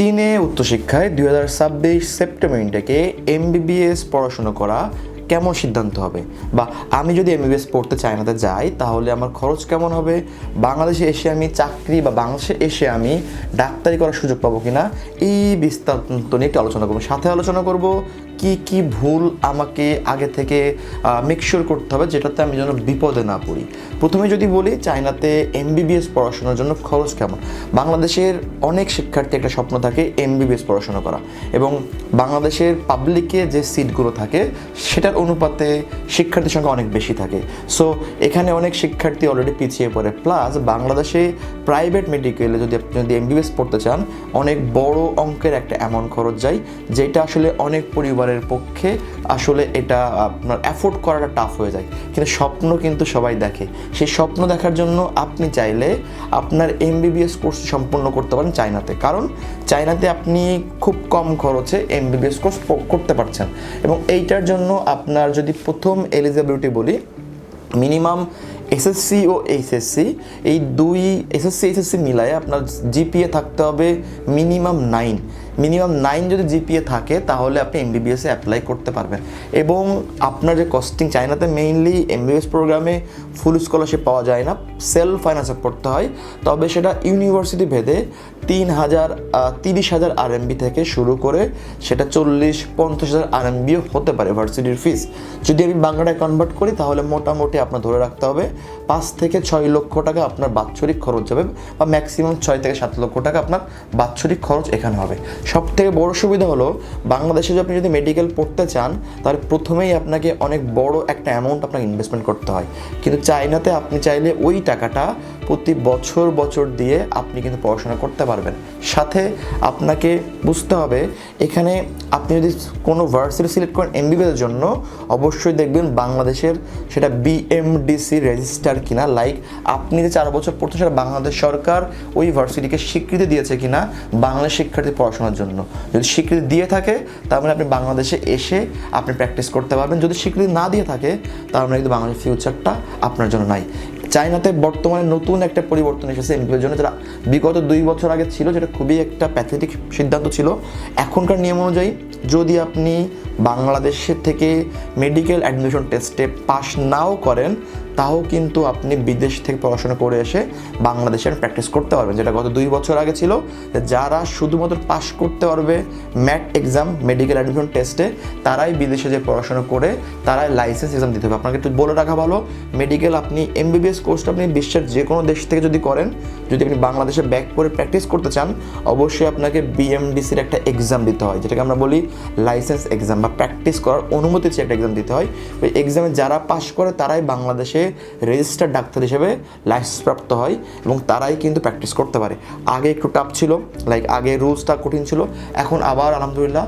চীনে উচ্চশিক্ষায় 2026 সেপ্টেম্বর থেকে এমবিবিএস পড়াশোনা করা কেমন সিদ্ধান্ত হবে, বা আমি যদি এমবিবিএস পড়তে চায়নাতে যাই তাহলে আমার খরচ কেমন হবে, বাংলাদেশে এসে আমি চাকরি বা বাংলাদেশে এসে আমি ডাক্তারি করার সুযোগ পাবো কিনা, এই বিস্তারিত নিয়ে একটু আলোচনা করবো। সাথে আলোচনা করব কি কি ভুল আমাকে আগে থেকে মেকশিওর করতে হবে যেটাতে আমি যেন বিপদে না পড়ি। প্রথমে যদি বলি চায়নাতে এমবিবিএস পড়াশোনার জন্য খরচ কেমন। বাংলাদেশের অনেক শিক্ষার্থী একটা স্বপ্ন থাকে এমবিবিএস পড়াশোনা করা, এবং বাংলাদেশের পাবলিকে যে সিটগুলো থাকে সেটার অনুপাতে শিক্ষার্থীর সংখ্যা অনেক বেশি থাকে। সো এখানে অনেক শিক্ষার্থী অলরেডি পিছিয়ে পড়ে। প্লাস বাংলাদেশে প্রাইভেট মেডিকেলে যদি আপনি এমবিবিএস পড়তে চান অনেক বড় অঙ্কের একটা অ্যামাউন্ট খরচ যায়, যেটা আসলে অনেক পরিবারের পক্ষে আসলে এটা আপনার অ্যাফোর্ড করাটা টাফ হয়ে যায়। কিন্তু স্বপ্ন কিন্তু সবাই দেখে, সেই স্বপ্ন দেখার জন্য আপনি চাইলে আপনার এমবিবিএস কোর্স সম্পন্ন করতে পারেন চায়নাতে, কারণ চায়নাতে আপনি খুব কম খরচে এমবিবিএস কোর্স করতে পারছেন। এবং এইটার জন্য আপনার যদি প্রথম এলিজিবিলিটি বলি, মিনিমাম এসএসসি ও এইচএসসি এই দুই এসএসসি মিলায়ে আপনার জিপিএ থাকতে হবে মিনিমাম 9 যদি জিপিএ থাকে তাহলে আপনি এমবিবিএসে অ্যাপ্লাই করতে পারবেন। এবং আপনার যে কস্টিং, চায়নাতে মেইনলি এমবিবিএস প্রোগ্রামে ফুল স্কলারশিপ পাওয়া যায় না, সেলফ ফাইন্যান্সে পড়তে হয়। তবে সেটা ইউনিভার্সিটি ভেদে 30,000 আরএমবি থেকে শুরু করে সেটা 40-50,000 আরএমবিও হতে পারে ভার্সিটির ফিস। যদি আমি বাংলায় কনভার্ট করি তাহলে মোটামুটি আপনার ধরে রাখতে হবে 5 থেকে 6 লক্ষ টাকা আপনার বাৎসরিক খরচ যাবে, বা ম্যাক্সিমাম 6 থেকে 7 লক্ষ টাকা আপনার বাৎসরিক খরচ এখানে হবে। সব থেকে বড় সুবিধা হলো বাংলাদেশে আপনি যদি মেডিকেল পড়তে চান তাহলে প্রথমেই আপনাকে অনেক বড় একটা অ্যামাউন্ট আপনাকে ইনভেস্টমেন্ট করতে হয়, কিন্তু চায়নাতে আপনি চাইলে ওই টাকাটা প্রতি বছর দিয়ে আপনি কিন্তু পড়াশোনা করতে পারবেন। সাথে আপনাকে বুঝতে হবে এখানে আপনি যদি কোনো ভার্সিটি সিলেক্ট করেন এমবিবিএস এর জন্য অবশ্যই দেখবেন বাংলাদেশের সেটা বিএমডিসি রেজিস্টার কিনা, লাইক আপনি যে 4 বছর পড়তে সেটা বাংলাদেশ সরকার ওই ভার্সিটিকে স্বীকৃতি দিয়েছে কিনা বাংলাদেশ শিক্ষার্থী পড়াশোনার জন্য। যদি স্বীকৃতি দিয়ে থাকে তার মানে আপনি বাংলাদেশে এসে আপনি প্র্যাকটিস করতে পারবেন। যদি স্বীকৃতি না দিয়ে থাকে তার মানে কিন্তু বাংলাদেশের ফিউচারটা আপনার জন্য নাই। চায়নাতে বর্তমানে নতুন একটা পরিবর্তন এসেছে এমবিবিএর জন্য, যেটা বিগত 2 বছর আগে ছিল, যেটা খুবই একটা প্যাথেটিক সিদ্ধান্ত ছিল। এখনকার নিয়ম অনুযায়ী যদি আপনি বাংলাদেশের থেকে মেডিকেল অ্যাডমিশন টেস্টে পাস নাও করেন তাও কিন্তু আপনি বিদেশ থেকে পড়াশোনা করে এসে বাংলাদেশে প্র্যাকটিস করতে পারবেন, যেটা গত 2 বছর আগে ছিল। যারা শুধুমাত্র পাস করতে পারবে ম্যাট এক্সাম মেডিকেল অ্যাডমিশন টেস্টে তারাই বিদেশে যে পড়াশোনা করে তারাই লাইসেন্স এক্সাম দিতে হবে। আপনাকে একটু বলে রাখা ভালো, মেডিকেল আপনি এমবিবিএস কোর্সটা আপনি বিশ্বের যে কোনো দেশ থেকে যদি করেন, যদি আপনি বাংলাদেশে ব্যাক করে প্র্যাকটিস করতে চান অবশ্যই আপনাকে বিএমডিসির একটা এক্সাম দিতে হয়, যেটাকে আমরা বলি লাইসেন্স এক্সাম, বা প্র্যাকটিস করার অনুমতি চেয়ে একটা এক্সাম দিতে হয়। ওই এক্সামে যারা পাস করে তারাই বাংলাদেশে রেজিস্টার্ড ডাক্তার হিসেবে লাইসেন্স প্রাপ্ত হয় এবং তারাই কিন্তু প্র্যাকটিস করতে পারে। আগে একটু টাফ ছিল, লাইক আগে রুলসটা কঠিন ছিল, এখন আবার আলহামদুলিল্লাহ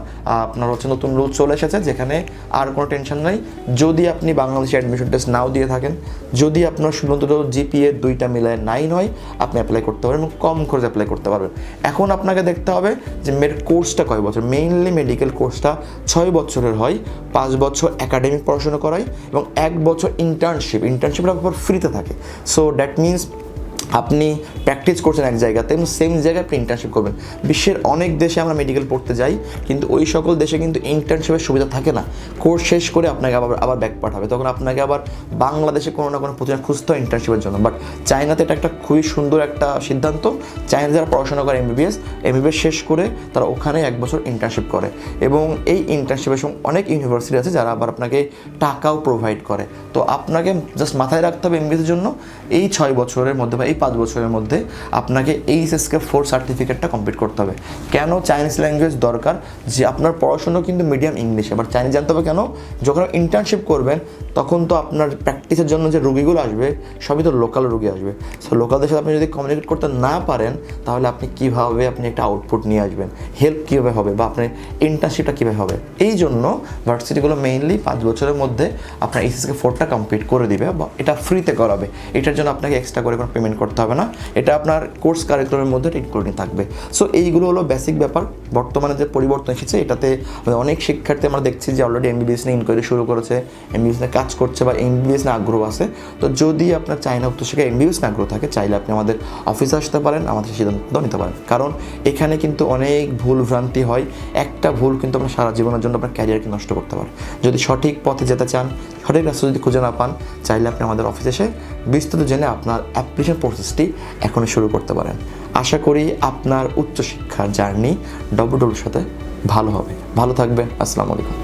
আপনার নতুন রুলস চলে এসেছে যেখানে আর কোনো টেনশন নাই। যদি আপনি বাংলাদেশে অ্যাডমিশন টেস্ট নাও দিয়ে থাকেন, যদি আপনার শুধুমাত্র জিপিএ 2টা মিলায় 9 হয় আপনি অ্যাপ্লাই করতে পারবেন এবং কম খরচে অ্যাপ্লাই করতে পারবেন। এখন আপনাকে দেখতে হবে যে কোর্সটা কয় বছর। মেইনলি মেডিকেল কোর্সটা 6 বছরের হয়, 5 বছর একাডেমিক পড়াশোনা করায় এবং 1 বছর ইন্টার্নশিপটা ফ্রিতে থাকে। সো দ্যাট মিনস আপনি প্র্যাকটিস করছেন এক জায়গাতে এবং সেম জায়গায় আপনি ইন্টার্নশিপ করবেন। বিশ্বের অনেক দেশে আমরা মেডিকেল পড়তে যাই কিন্তু ওই সকল দেশে কিন্তু ইন্টার্নশিপের সুবিধা থাকে না। কোর্স শেষ করে আপনাকে আবার ব্যাক পাঠাবে, তখন আপনাকে আবার বাংলাদেশে কোনো না কোনো প্রতিষ্ঠান খুঁজতে হয় ইন্টার্নশিপের জন্য। বাট চায়নাতে এটা একটা খুবই সুন্দর একটা সিদ্ধান্ত। চায়নাতে যারা পড়াশোনা করে এমবিবিএস শেষ করে তারা ওখানে 1 বছর ইন্টার্নশিপ করে, এবং এই ইন্টার্নশিপের সঙ্গে অনেক ইউনিভার্সিটি আছে যারা আবার আপনাকে টাকাও প্রোভাইড করে। তো আপনাকে জাস্ট মাথায় রাখতে হবে এমবিবিএসের জন্য এই 6 বছরের মধ্যে বা এই 5 বছরের মধ্যে আপনাকে এইচএসকে 4 সার্টিফিকেটটা কমপ্লিট করতে হবে। কেন চাইনিজ ল্যাঙ্গুয়েজ দরকার? যে আপনার পড়াশোনা কিন্তু মিডিয়াম ইংলিশ, এবার চাইনিজ জানতে হবে কেন? যখন ইন্টার্নশিপ করবেন তখন তো আপনার প্র্যাকটিসের জন্য যে রুগীগুলো আসবে সবই তো লোকাল রুগী আসবে। সো লোকালদের সাথে আপনি যদি কমিউনিকেট করতে না পারেন তাহলে আপনি কীভাবে আপনি একটা আউটপুট নিয়ে আসবেন, হেল্প কীভাবে হবে, বা আপনার ইন্টার্নশিপটা কীভাবে হবে? এই জন্য ভার্সিটিগুলো মেইনলি 5 বছরের মধ্যে আপনার এইচএসকে 4টা কমপ্লিট করে দিবে, বা এটা ফ্রিতে করাবে। এটার জন্য আপনাকে এক্সট্রা করে কোনো পেমেন্ট করতে করতে হবে না, এটা আপনার কোর্স কারিকুলামের মধ্যে ইনক্লুডিং থাকবে। সো এইগুলো হলো বেসিক ব্যাপার। বর্তমানে যে পরিবর্তন এসেছে এটাতে অনেক শিক্ষার্থী আমরা দেখছি যে অলরেডি এমবিবিএস নিয়ে ইনকোয়ারি শুরু করেছে, এমবিবিএস নিয়ে কাজ করছে বা এমবিবিএস নিয়ে আগ্রহ আছে। তো যদি আপনার চায়না উচ্চশিক্ষায় এমবিবিএস নিয়ে আগ্রহ থাকে, চাইলে আপনি আমাদের অফিসে আসতে পারেন, আমাদের সিদ্ধান্ত নিতে পারেন। কারণ এখানে কিন্তু অনেক ভুল ভ্রান্তি হয়, একটা ভুল কিন্তু আপনার সারা জীবনের জন্য আপনার ক্যারিয়ারকে নষ্ট করতে পারে। যদি সঠিক পথে যেতে চান, সঠিক রাস্তা যদি খুঁজে না পান, চাইলে আপনি আমাদের অফিসে এসে বিস্তারিত জেনে আপনার অ্যাপ্লিকেশন প্রসেসটি এখনই শুরু করতে পারেন। আশা করি আপনার উচ্চশিক্ষার জার্নি ডব্লিউডব্লিউর সাথে ভালো হবে। ভালো থাকবেন। আসসালামু আলাইকুম।